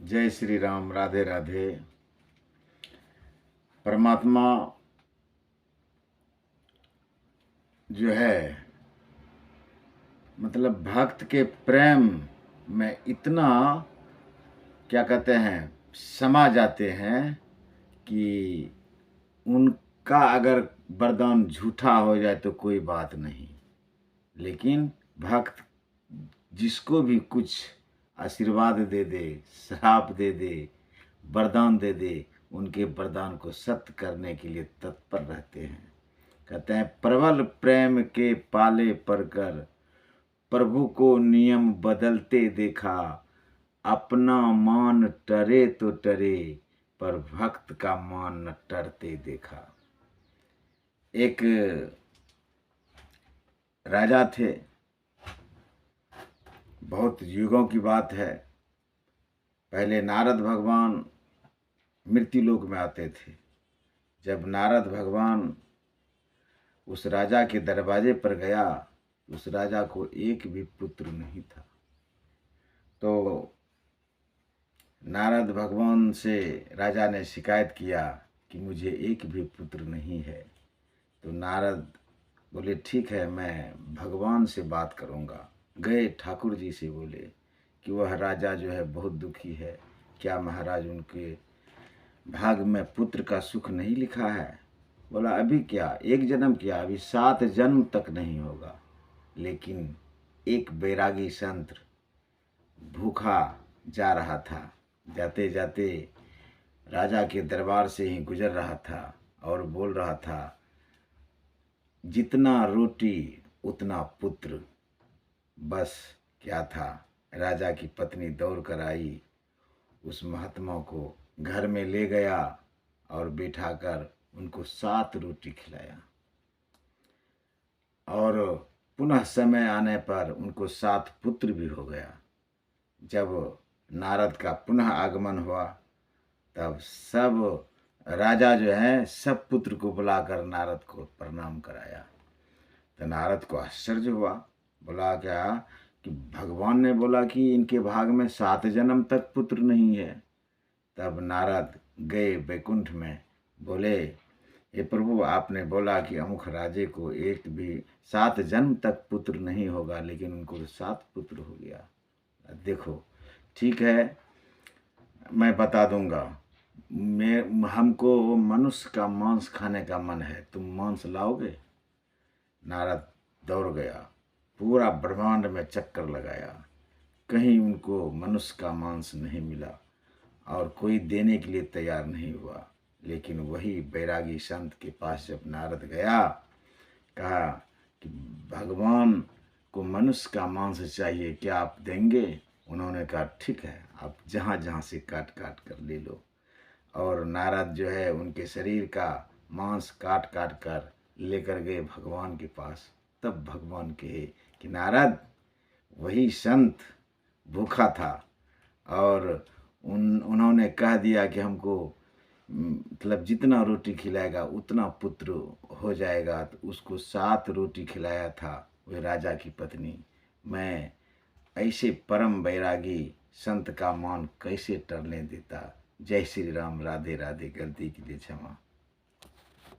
जय श्री राम। राधे राधे। परमात्मा जो है मतलब भक्त के प्रेम में इतना क्या कहते हैं समा जाते हैं कि उनका अगर वरदान झूठा हो जाए तो कोई बात नहीं, लेकिन भक्त जिसको भी कुछ आशीर्वाद दे दे, श्राप दे दे, वरदान दे दे, उनके वरदान को सत्य करने के लिए तत्पर रहते हैं। कहते हैं प्रबल प्रेम के पाले पड़कर प्रभु को नियम बदलते देखा, अपना मान टरे तो टरे पर भक्त का मान न टरते देखा। एक राजा थे, बहुत युगों की बात है। पहले नारद भगवान मृत्युलोक में आते थे। जब नारद भगवान उस राजा के दरवाजे पर गया, उस राजा को एक भी पुत्र नहीं था। तो नारद भगवान से राजा ने शिकायत किया कि मुझे एक भी पुत्र नहीं है। तो नारद बोले ठीक है, मैं भगवान से बात करूँगा। गए ठाकुर जी से बोले कि वह राजा जो है बहुत दुखी है, क्या महाराज उनके भाग में पुत्र का सुख नहीं लिखा है? बोला अभी क्या, एक जन्म किया, अभी 7 जन्म तक नहीं होगा। लेकिन एक बैरागी संत भूखा जा रहा था, जाते जाते राजा के दरबार से ही गुजर रहा था और बोल रहा था जितना रोटी उतना पुत्र। बस क्या था, राजा की पत्नी दौड़ कर आई, उस महात्मा को घर में ले गया और बिठाकर उनको 7 रोटी खिलाया। और पुनः समय आने पर उनको 7 पुत्र भी हो गया। जब नारद का पुनः आगमन हुआ तब सब राजा जो है सब पुत्र को बुलाकर नारद को प्रणाम कराया। तो नारद को आश्चर्य हुआ, बोला क्या कि भगवान ने बोला कि इनके भाग में 7 जन्म तक पुत्र नहीं है। तब नारद गए बैकुंठ में, बोले हे प्रभु, आपने बोला कि अमुख राजे को एक भी 7 जन्म तक पुत्र नहीं होगा, लेकिन उनको तो 7 पुत्र हो गया। देखो ठीक है, मैं बता दूंगा, हमको मनुष्य का मांस खाने का मन है, तुम मांस लाओगे? नारद दौड़ गया, पूरा ब्रह्मांड में चक्कर लगाया, कहीं उनको मनुष्य का मांस नहीं मिला और कोई देने के लिए तैयार नहीं हुआ। लेकिन वही बैरागी संत के पास जब नारद गया, कहा कि भगवान को मनुष्य का मांस चाहिए, क्या आप देंगे? उन्होंने कहा ठीक है, आप जहाँ जहाँ से काट काट कर ले लो। और नारद जो है उनके शरीर का मांस काट काट कर लेकर गए भगवान के पास। तब भगवान कहे कि नारद, वही संत भूखा था और उन्होंने कह दिया कि हमको मतलब जितना रोटी खिलाएगा उतना पुत्र हो जाएगा। तो उसको 7 रोटी खिलाया था वह राजा की पत्नी। मैं ऐसे परम बैरागी संत का मान कैसे टरने देता। जय श्री राम। राधे राधे। गलती के लिए क्षमा।